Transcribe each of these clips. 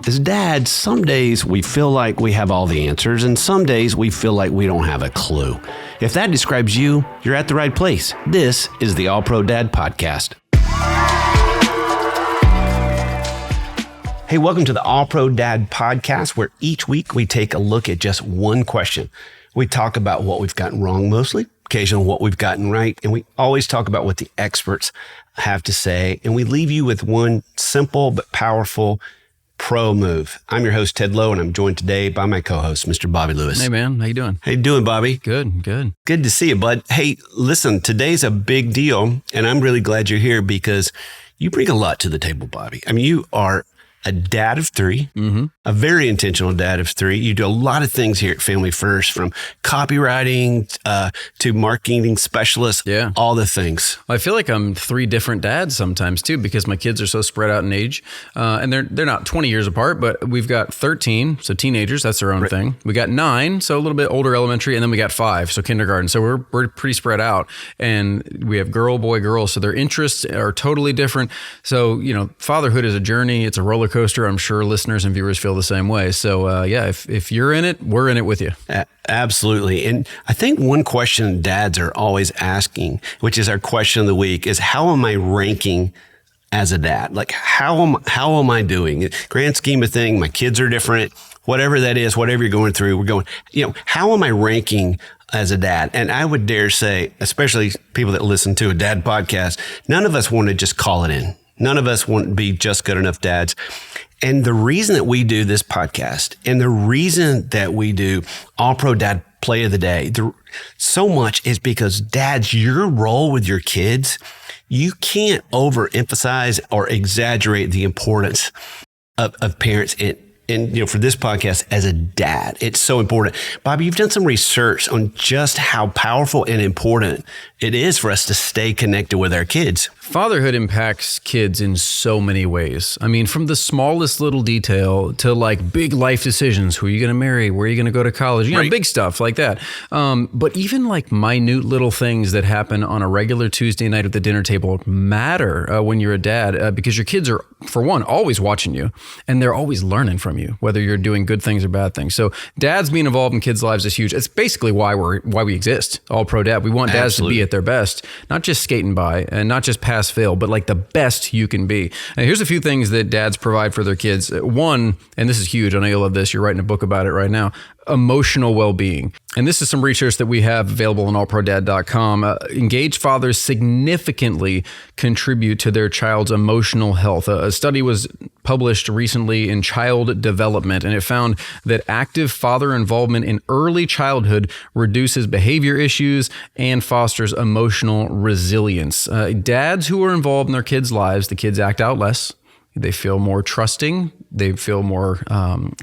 As dads, some days we feel like we have all the answers, and some days we feel like we don't have a clue. If that describes you, you're at the right place. This is the All Pro Dad Podcast. Hey, welcome to the All Pro Dad Podcast, where each week we take a look at just one question. We talk about what we've gotten wrong mostly, occasionally what we've gotten right, and we always talk about what the experts have to say, and we leave you with one simple but powerful pro move. I'm your host, Ted Lowe, and I'm joined today by my co-host, Mr. Bobby Lewis. Hey, man. How you doing? How you doing, Bobby? Good. Good to see you, bud. Hey, listen, today's a big deal, and I'm really glad you're here because you bring a lot to the table, Bobby. I mean, you are a dad of three, a very intentional dad of three. You do a lot of things here at Family First, from copywriting to marketing specialist, all the things. I feel like I'm three different dads sometimes too, because my kids are so spread out in age, and they're not 20 years apart, but we've got 13, so teenagers, that's their own thing. We got 9, so a little bit older elementary, and then we got 5, so kindergarten. So we're pretty spread out, and we have girl, boy, girl, so their interests are totally different. So, fatherhood is a journey. It's a roller coaster. I'm sure listeners and viewers feel the same way. So if you're in it, we're in it with you. Absolutely. And I think one question dads are always asking, which is our question of the week, is how am I ranking as a dad? Like, how am I doing? Grand scheme of thing, my kids are different, whatever that is, whatever you're going through, we're going, how am I ranking as a dad? And I would dare say, especially people that listen to a dad podcast, none of us want to just call it in. None of us want to be just good enough dads. And the reason that we do this podcast and the reason that we do All Pro Dad Play of the Day so much is because dads, your role with your kids, you can't overemphasize or exaggerate the importance of parents. And for this podcast as a dad, it's so important. Bobby, you've done some research on just how powerful and important it is for us to stay connected with our kids. Fatherhood impacts kids in so many ways. I mean, from the smallest little detail to like big life decisions. Who are you going to marry? Where are you going to go to college? Big stuff like that. But even like minute little things that happen on a regular Tuesday night at the dinner table matter when you're a dad, because your kids are, for one, always watching you, and they're always learning from you, whether you're doing good things or bad things. So dads being involved in kids' lives is huge. It's basically why we exist. All Pro Dad. We want dads to be at their best, not just skating by and not just pass fail, but like the best you can be. And here's a few things that dads provide for their kids. One, and this is huge, I know you'll love this, you're writing a book about it right now, emotional well-being. And this is some research that we have available on allprodad.com. Engaged fathers significantly contribute to their child's emotional health. A study was published recently in Child Development, and it found that active father involvement in early childhood reduces behavior issues and fosters emotional resilience. Dads who are involved in their kids' lives, the kids act out less. They feel more trusting. They feel more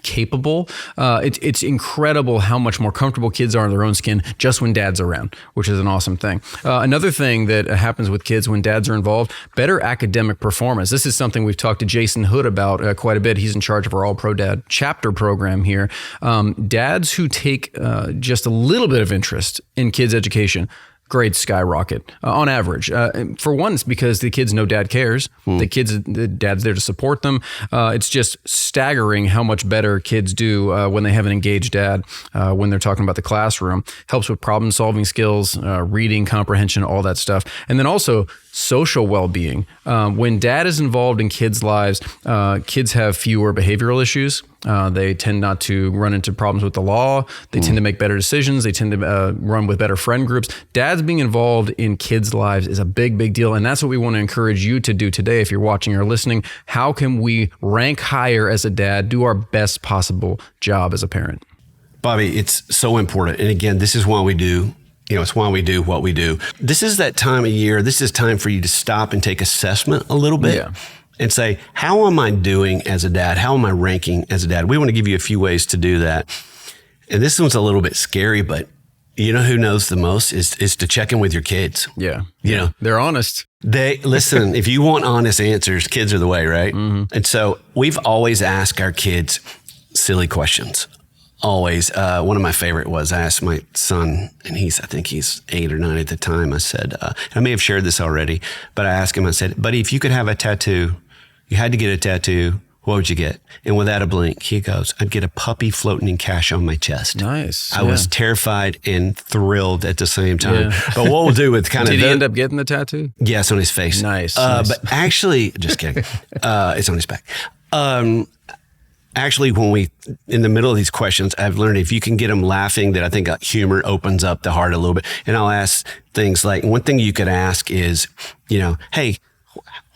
capable. It's incredible how much more comfortable kids are in their own skin just when dad's around, which is an awesome thing. Another thing that happens with kids when dads are involved, better academic performance. This is something we've talked to Jason Hood about quite a bit. He's in charge of our All Pro Dad chapter program here. Dads who take just a little bit of interest in kids' education, grades skyrocket on average. For one, it's because the kids know dad cares. The dad's there to support them. It's just staggering how much better kids do when they have an engaged dad, when they're talking about the classroom. Helps with problem solving skills, reading, comprehension, all that stuff. And then also social well-being. When dad is involved in kids' lives, kids have fewer behavioral issues. They tend not to run into problems with the law. They tend to make better decisions. They tend to run with better friend groups. Dads being involved in kids' lives is a big, big deal. And that's what we want to encourage you to do today. If you're watching or listening, how can we rank higher as a dad, do our best possible job as a parent? Bobby, it's so important. And again, this is why we do it's why we do what we do. This is that time of year. This is time for you to stop and take assessment a little bit and say, how am I doing as a dad? How am I ranking as a dad? We want to give you a few ways to do that. And this one's a little bit scary, but you know who knows the most is to check in with your kids. Yeah. They're honest. They listen, if you want honest answers, kids are the way, right? And so we've always asked our kids silly questions. Always. One of my favorite was I asked my son, and I think he's 8 or 9 at the time. I said, I may have shared this already, but I asked him, I said, buddy, if you could have a tattoo, you had to get a tattoo, what would you get? And without a blink, he goes, I'd get a puppy floating in cash on my chest. Nice. I was terrified and thrilled at the same time. Yeah. But what we'll do with kind of... Did he end up getting the tattoo? Yes, on his face. Nice. But actually, just kidding. It's on his back. Actually, when we, in the middle of these questions, I've learned if you can get them laughing, that I think humor opens up the heart a little bit. And I'll ask things like, one thing you could ask is, hey,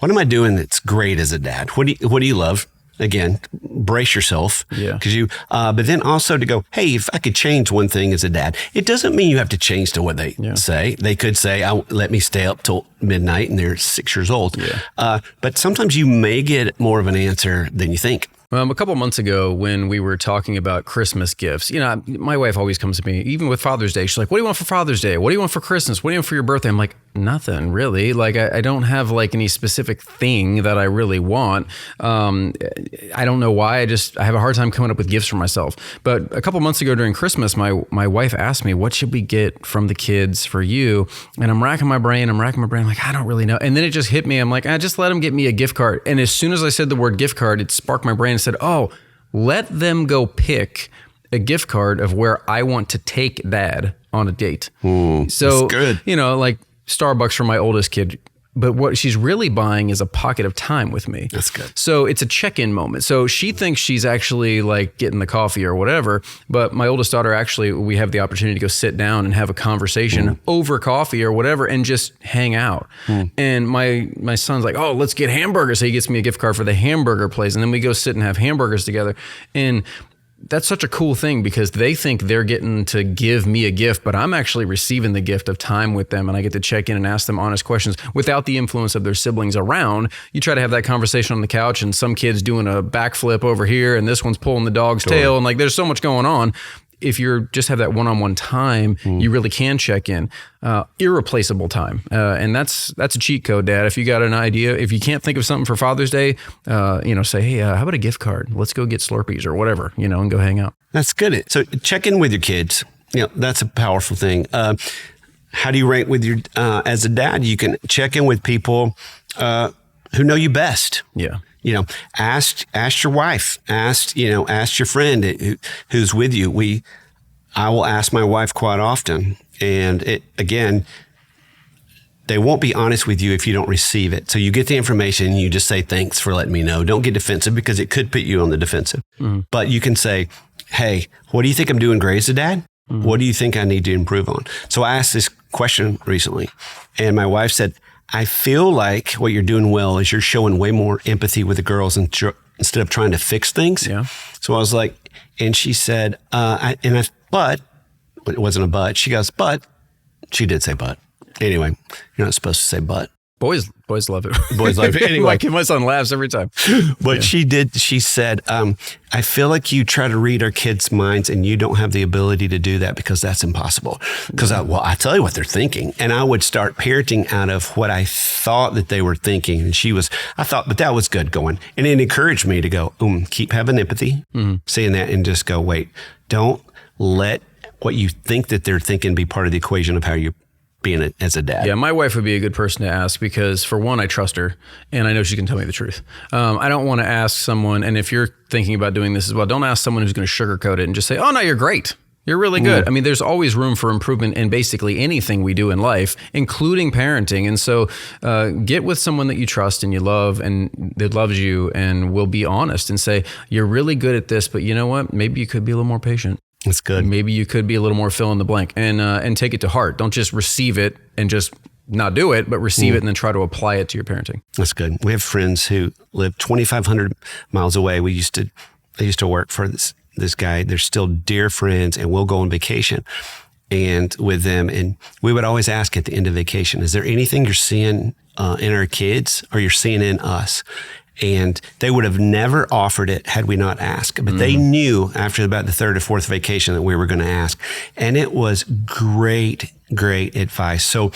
what am I doing that's great as a dad? What do you love? Again, brace yourself. Yeah. But then also to go, hey, if I could change one thing as a dad, it doesn't mean you have to change to what they say. They could say, let me stay up till midnight, and they're 6 years old. Yeah. But sometimes you may get more of an answer than you think. A couple months ago when we were talking about Christmas gifts, my wife always comes to me, even with Father's Day. She's like, what do you want for Father's Day? What do you want for Christmas? What do you want for your birthday? I'm like, nothing really. Like, I don't have like any specific thing that I really want. I don't know why. I have a hard time coming up with gifts for myself. But a couple months ago during Christmas, my wife asked me, what should we get from the kids for you? And I'm racking my brain. I'm like, I don't really know. And then it just hit me. I'm like, just let them get me a gift card. And as soon as I said the word gift card, it sparked my brain and said, oh, let them go pick a gift card of where I want to take dad on a date. So, that's good. Like Starbucks for my oldest kid. But what she's really buying is a pocket of time with me. That's good. So it's a check-in moment. So she thinks she's actually like getting the coffee or whatever. But my oldest daughter, actually, we have the opportunity to go sit down and have a conversation over coffee or whatever and just hang out. And my son's like, oh, let's get hamburgers. So he gets me a gift card for the hamburger place. And then we go sit and have hamburgers together. And that's such a cool thing because they think they're getting to give me a gift, but I'm actually receiving the gift of time with them, and I get to check in and ask them honest questions without the influence of their siblings around. You try to have that conversation on the couch and some kid's doing a backflip over here and this one's pulling the dog's tail, and like there's so much going on. If you just have that one-on-one time, you really can check in. Irreplaceable time. And that's a cheat code, Dad. If you got an idea, if you can't think of something for Father's Day, say, hey, how about a gift card? Let's go get Slurpees or whatever, and go hang out. That's good. So check in with your kids. That's a powerful thing. How do you rank with your, as a dad, you can check in with people who know you best. Yeah. Ask your wife, ask your friend who's with you. I will ask my wife quite often, and they won't be honest with you if you don't receive it. So you get the information and you just say, thanks for letting me know. Don't get defensive because it could put you on the defensive. But you can say, hey, what do you think I'm doing great as a dad? What do you think I need to improve on? So I asked this question recently, and my wife said, I feel like what you're doing well is you're showing way more empathy with the girls instead of trying to fix things. Yeah. So I was like, and she said, but it wasn't a but. She goes, but she did say but. Anyway, you're not supposed to say but. Boys love it. Boys love it. Anyway. My son laughs every time. But she said, I feel like you try to read our kids' minds and you don't have the ability to do that because that's impossible. Because I tell you what they're thinking. And I would start parenting out of what I thought that they were thinking. And I thought, but that was good going. And it encouraged me to go, keep having empathy, saying that, and just go, wait, don't let what you think that they're thinking be part of the equation of how you being as a dad. Yeah, my wife would be a good person to ask because, for one, I trust her and I know she can tell me the truth. I don't want to ask someone, and if you're thinking about doing this as well, don't ask someone who's going to sugarcoat it and just say, oh, no, you're great. You're really good. I mean, there's always room for improvement in basically anything we do in life, including parenting. And so get with someone that you trust and you love and that loves you and will be honest and say, you're really good at this, but you know what? Maybe you could be a little more patient. That's good. Maybe you could be a little more fill in the blank and take it to heart. Don't just receive it and just not do it, but receive it and then try to apply it to your parenting. That's good. We have friends who live 2,500 miles away. I used to work for this guy. They're still dear friends, and we'll go on vacation and with them. And we would always ask at the end of vacation, is there anything you're seeing in our kids or you're seeing in us? And they would have never offered it had we not asked. But they knew after about the third or fourth vacation that we were going to ask. And it was great, great advice. So,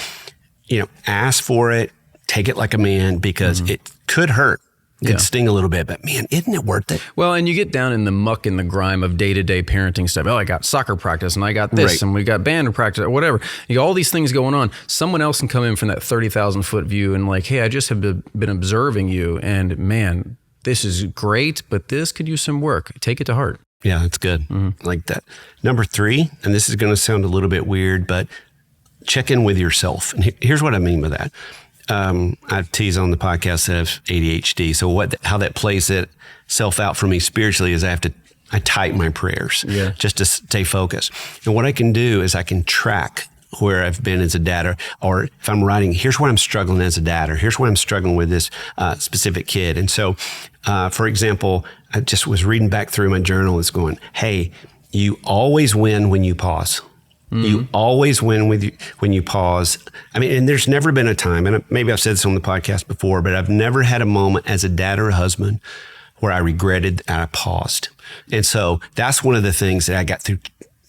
ask for it, take it like a man, because it could hurt. Could sting a little bit, but man, isn't it worth it? Well, and you get down in the muck and the grime of day-to-day parenting stuff. Oh, I got soccer practice and I got this and we got band practice or whatever. You got all these things going on. Someone else can come in from that 30,000 foot view and like, hey, I just have been observing you, and man, this is great, but this could use some work. Take it to heart. Yeah, that's good. I like that. Number 3, and this is going to sound a little bit weird, but check in with yourself. And here's what I mean by that. I tease on the podcast that I have ADHD. So how that plays itself out for me spiritually is I type my prayers just to stay focused. And what I can do is I can track where I've been as a dad, or if I'm writing, here's where I'm struggling as a dad, or here's where I'm struggling with this specific kid. And so, for example, I just was reading back through my journal. It's going, hey, you always win when you pause. You always win when you pause. I mean, and there's never been a time, and maybe I've said this on the podcast before, but I've never had a moment as a dad or a husband where I regretted that I paused. And so that's one of the things that I got through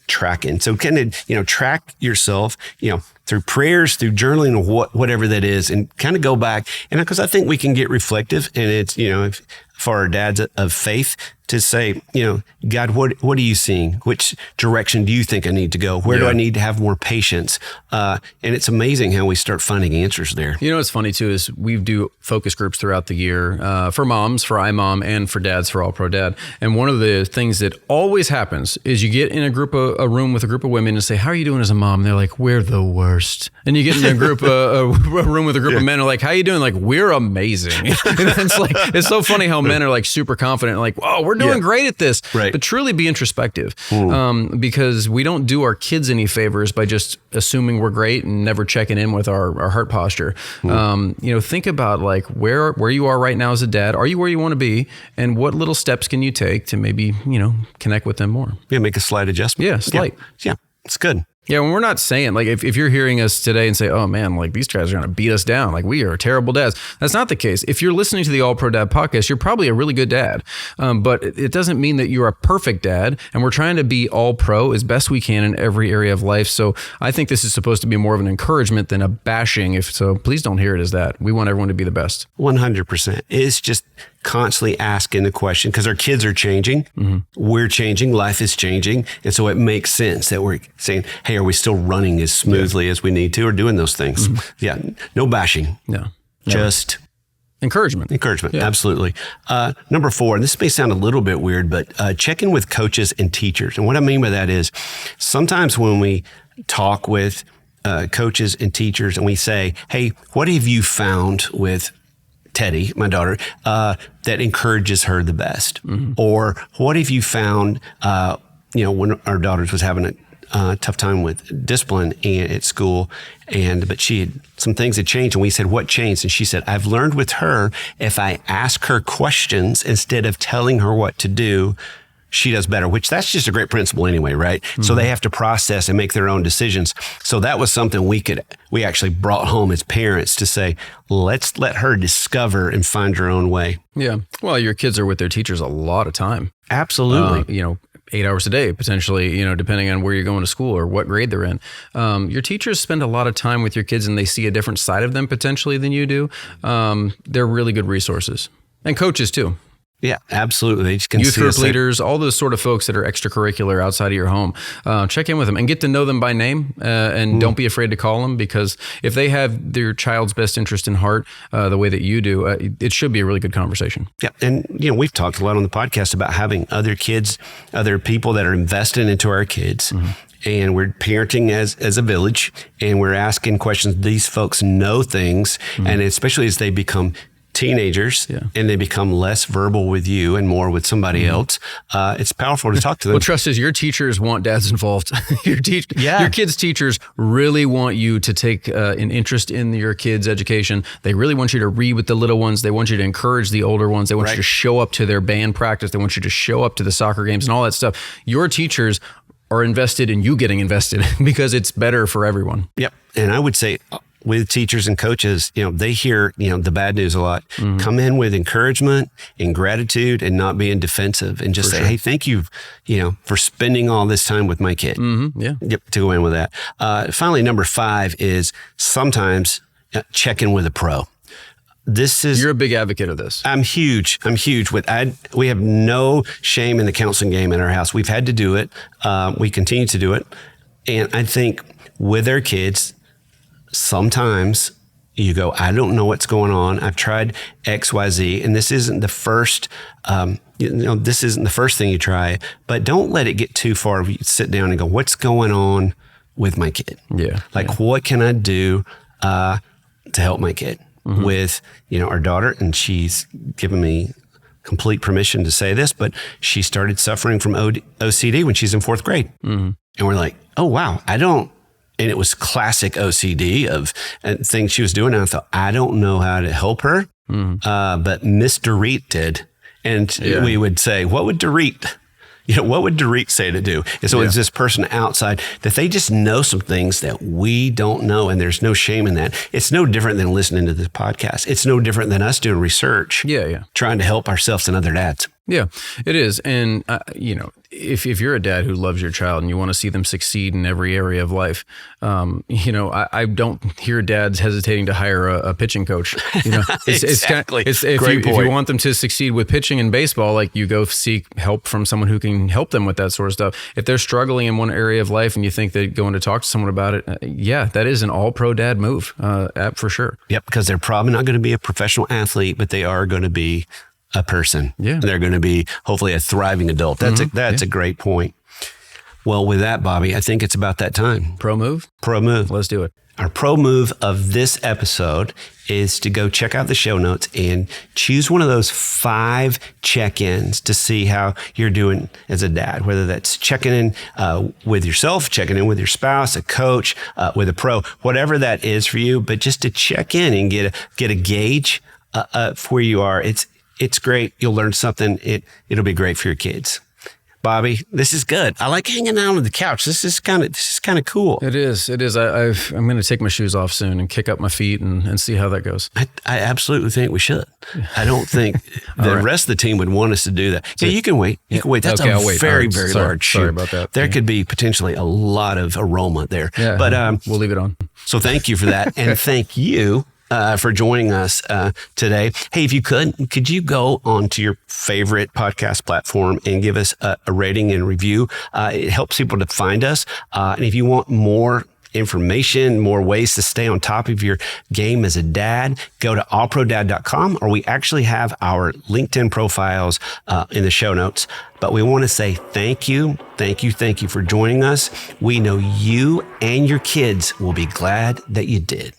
tracking. So kind of, track yourself, through prayers, through journaling, or whatever that is, and kind of go back. And because I think we can get reflective, and it's, for our dads of faith to say, God, what are you seeing? Which direction do you think I need to go? Where do I need to have more patience? And it's amazing how we start finding answers there. What's funny too is we do focus groups throughout the year for moms, for iMom, and for dads, for All Pro Dad. And one of the things that always happens is you get in a room with a group of women and say, how are you doing as a mom? And they're like, we're the worst. And you get in a room with a group of men who are like, how are you doing? Like, we're amazing. And it's so funny how men are like super confident, like, whoa, we're doing great at this. Right. But truly be introspective, because we don't do our kids any favors by just assuming we're great and never checking in with our heart posture. Think about like where you are right now as a dad. Are you where you want to be? And what little steps can you take to maybe, connect with them more? Yeah, make a slight adjustment. Yeah, slight. Yeah, it's good. Yeah, when we're not saying, like, if you're hearing us today and say, oh man, like these guys are going to beat us down, like we are terrible dads. That's not the case. If you're listening to the All Pro Dad podcast, you're probably a really good dad. But it doesn't mean that you're a perfect dad. And we're trying to be all pro as best we can in every area of life. So I think this is supposed to be more of an encouragement than a bashing. So please don't hear it as that. We want everyone to be the best. 100%. It's just constantly asking the question, because our kids are changing. We're changing. Life is changing. And so it makes sense that we're saying, hey, are we still running as smoothly as we need to, or doing those things? Yeah. No bashing. No. Just encouragement. Yeah. Absolutely. Number 4, and this may sound a little bit weird, but check in with coaches and teachers. And what I mean by that is sometimes when we talk with coaches and teachers and we say, hey, what have you found with Teddy, my daughter, that encourages her the best? Or what have you found, when our daughter was having a tough time with discipline at school, but some things had changed, and we said, what changed? And she said, I've learned with her, if I ask her questions instead of telling her what to do, she does better, which that's just a great principle anyway, right? So they have to process and make their own decisions. So that was something we actually brought home as parents to say, let's let her discover and find her own way. Yeah. Well, your kids are with their teachers a lot of time. Absolutely. 8 hours a day, potentially, depending on where you're going to school or what grade they're in. Your teachers spend a lot of time with your kids, and they see a different side of them potentially than you do. They're really good resources. And coaches too. Yeah, absolutely. They can youth group leaders, all those sort of folks that are extracurricular outside of your home. Check in with them and get to know them by name, and don't be afraid to call them, because if they have their child's best interest in heart the way that you do, it should be a really good conversation. Yeah, and we've talked a lot on the podcast about having other kids, other people that are invested into our kids. And we're parenting as a village, and we're asking questions. These folks know things, and especially as they become teenagers and they become less verbal with you and more with somebody else, it's powerful to talk to them. Well, trust is your teachers want dads involved. Your kids' teachers really want you to take an interest in your kids' education. They really want you to read with the little ones. They want you to encourage the older ones. They want you to show up to their band practice. They want you to show up to the soccer games and all that stuff. Your teachers are invested in you getting invested because it's better for everyone. Yep. And I would say with teachers and coaches, they hear, the bad news a lot. Come in with encouragement and gratitude and not being defensive, and just say, hey, thank you, for spending all this time with my kid. Yep. To go in with that. Finally, number 5 is sometimes check in with a pro. You're a big advocate of this. I'm huge. We have no shame in the counseling game in our house. We've had to do it. We continue to do it. And I think with our kids, sometimes you go, I don't know what's going on. I've tried XYZ, and this isn't the first, this isn't the first thing you try, but don't let it get too far. You sit down and go, what's going on with my kid? Yeah. What can I do to help my kid with, our daughter? And she's given me complete permission to say this, but she started suffering from OCD when she's in 4th grade. And we're like, oh, wow, and it was classic OCD of things she was doing. And I thought, I don't know how to help her, but Miss Dorit did. And we would say, what would Dorit say to do? And so it's this person outside that they just know some things that we don't know. And there's no shame in that. It's no different than listening to this podcast. It's no different than us doing research, trying to help ourselves and other dads. Yeah, it is. And, if you're a dad who loves your child and you want to see them succeed in every area of life, I don't hear dads hesitating to hire a pitching coach. Exactly. If you want them to succeed with pitching in baseball, like you go seek help from someone who can help them with that sort of stuff. If they're struggling in one area of life and you think they're going to talk to someone about it, that is an all pro dad move, for sure. Yep, because they're probably not going to be a professional athlete, but they are going to be a person. Yeah. They're going to be hopefully a thriving adult. That's a great point. Well, with that, Bobby, I think it's about that time. Pro move? Pro move. Let's do it. Our pro move of this episode is to go check out the show notes and choose one of those 5 check-ins to see how you're doing as a dad, whether that's checking in with yourself, checking in with your spouse, a coach, with a pro, whatever that is for you, but just to check in and get a gauge of where you are. It's great. You'll learn something. It'll be great for your kids. Bobby, this is good. I like hanging out on the couch. This is kind of cool. It is. I'm going to take my shoes off soon and kick up my feet and see how that goes. I absolutely think we should. I don't think the rest of the team would want us to do that. Yeah, you can wait. You can wait. That's a very, very large shoe. Sorry about that. There could be potentially a lot of aroma there. Yeah, but we'll leave it on. So thank you for that. And thank you for joining us today. Hey, if you could you go onto your favorite podcast platform and give us a rating and review? It helps people to find us. And if you want more information, more ways to stay on top of your game as a dad, go to allprodad.com, or we actually have our LinkedIn profiles in the show notes. But we want to say thank you for joining us. We know you and your kids will be glad that you did.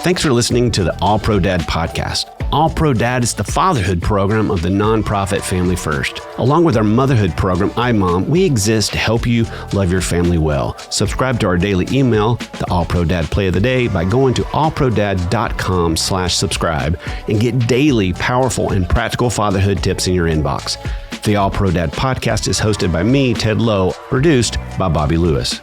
Thanks for listening to the All Pro Dad podcast. All Pro Dad is the fatherhood program of the nonprofit Family First. Along with our motherhood program, iMom, we exist to help you love your family well. Subscribe to our daily email, the All Pro Dad Play of the Day, by going to allprodad.com/subscribe and get daily powerful and practical fatherhood tips in your inbox. The All Pro Dad podcast is hosted by me, Ted Lowe, produced by Bobby Lewis.